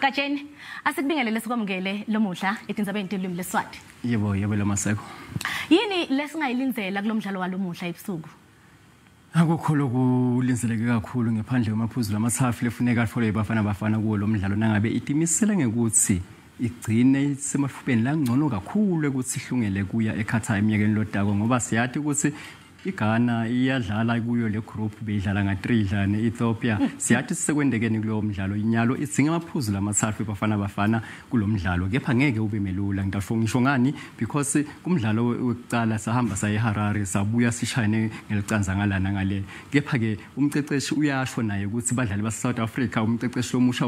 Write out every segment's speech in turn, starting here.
Kanjani asikubingelele sikwamukele lomuhla eTindzaba olimi leSwati. Yebo lamaseko. Yini lesingayilindzela kulomdlalo walomuhla ebusuku? Akukhulu kulindzeleke kakhulu ngephandle kwamaphuzu lamathafu lefuneka for iBafana Bafana kuwo lomdlalo nangabe itimisela ngekuthi igcine isemafupeni la ngcono kakhulu ukuthi ihlungele kuya eKhathaya eminyakeni lodako ngoba siyathi ukuthi iGhana iyadlala kuyo le group beyidlala nga3 idlala neEthiopia siyathi sisekwendekeni kulo mdlalo inyalo idzinga amaphuzu lamathafu iBafana Bafana kulomdlalo kepha ngeke ube melula ngisho ngani because kumdlalo wekucala sahamba saye eHarare sabuya sishayene ngelicanza ngalana ngale kepha ke umceceshi uyasho naye ukuthi badlali base South Africa umceceshi lomusha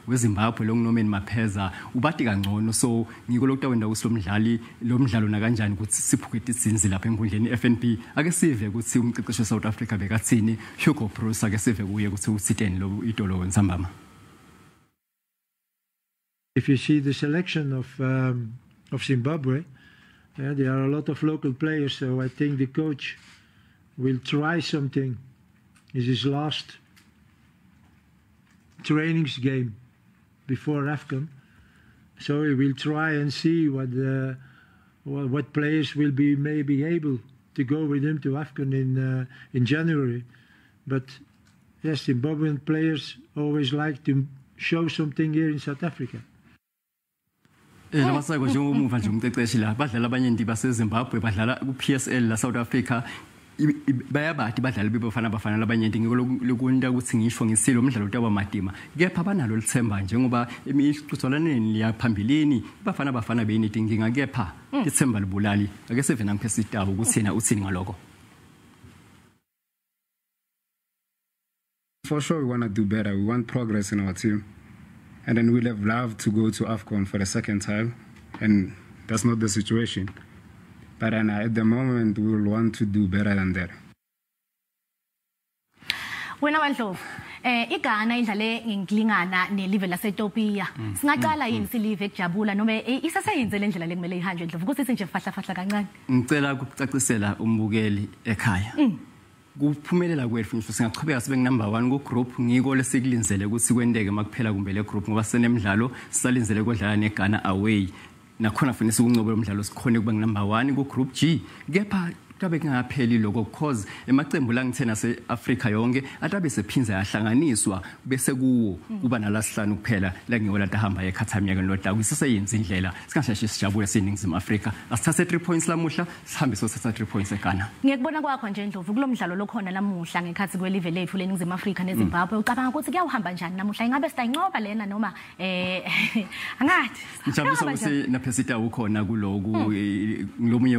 weZimbabwe nome mapheza ubati kangcono so ngiko lokho wenda kusilomdlali lomdlalo na kanjani ukuthi siphuke tidzindzi lapha enkundleni eFNB sive ukuthi umceceshi South Africa bekathini Hugo Broos ake sive kuye ukuthi uthiteni lo idolo wendzamba. If you see the selection of Zimbabwe, there are a lot of local players, so I think the coach will try something. It's his last trainings game before AFCON, so he will try and see what players will be maybe able to go with him to AFCON in January. But yes, Zimbabwean players always like to show something here in South Africa. Lamaseko nje umuva nje umceceshi la badlala abaningi baseZimbabwe badlala kuPSL la South Africa bayabathi badlali beBafana Bafana labanyenti ngikolokunta ukuthi ngisho ngisilo umdlalo utaba madima kepha banalo lithemba njengoba imiqhudelwaneni yaphambilini iBafana Bafana beyinidinginga kepha ithemba libulali ake seve namphesa itabo ukuthi yena uthini ngaloko. For sure we want to do better, we want progress in our team, and then we'll have loved to go to AFCON for the second time, and that's not the situation. But at the moment, we will want to do better than that. Wena Ndlovu, iGhana idlale ngiklingana nelive laseTopia. Singaqala yini silive ekujabula noma isaseyenze le ndlela lekumele ihanjwe Ndlovu ukuthi nje fahla kancane. Ngicela ukucacisela umbukeli ekhaya. Kuphumelela kwethu ngisho singachubeka sibe number 1 ku group ngiko lesikulindzele ukuthi kwendeke makuphela kumbe le group ngoba senemidlalo sisalindzele kodlala neGhana away. Nakhona fanele sikuncobe umdlalo sikhone kuba number 1 ku group G kepha kabe kungapheli lokho because emacembu la ngithena seAfrica yonke atabe sephinza yahlanganiswa bese kuwo kuba nalasihlanu kuphela la ngiyola tahamba eKhathaya eminyakeni lodako isiseyenza indlela singasheshe sijabule siningizimu Africa asithathe 3 points lamuhla sihambe sothatha 3 points eGhana. Ngiyakubona kwakho nje Ndlovu kulomdlalo lokhona lamuhla ngekhathi kwelive lethu leningizimu Africa neZimbabwe ucabanga ukuthi kuyawuhamba kanjani namuhla ingabe sitanqoba lena noma angathi njalo ukuthi naphesita ukhona kuloku ngilomunye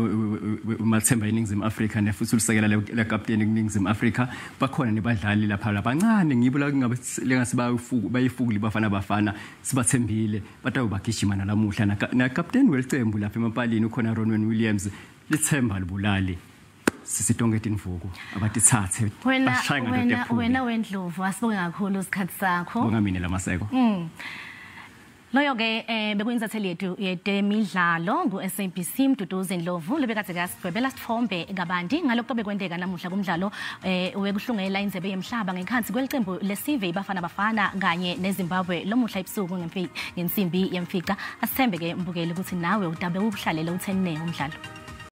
umathemba iningizimu Africa nefuthi ulisekela le captain iningizimu Africa bakhona nebadlali lapha labancane ngibo la kungabe lengasiba bayifuku iBafana Bafana sibathembile batayo bagijima nalamuhla na captain welicembu lapha emapalini ukhona Ronwen Williams lithemba libulali sisitongethi Ndlovu abatithathe bashaya wena Ndlovu asibonge kakhulu isikhathi sakho bonga mina lamaseko. Loyo ke bekuyinzatheli yethu yemidlalo ku-SABC Mduduzi Ndlovu lebekade kasigwebela sithombe kabanti ngalokho bekwendeka namuhla kumdlalo wekuhlungela indzebe yemhlaba ngekhansi kwelicembu lesive iBafana Bafana kanye neZimbabwe lomuhla ebusuku ngensimbi yemfica asithembe ke mbukeli ukuthi nawe utabe ubuhlalela u10 umdlalo.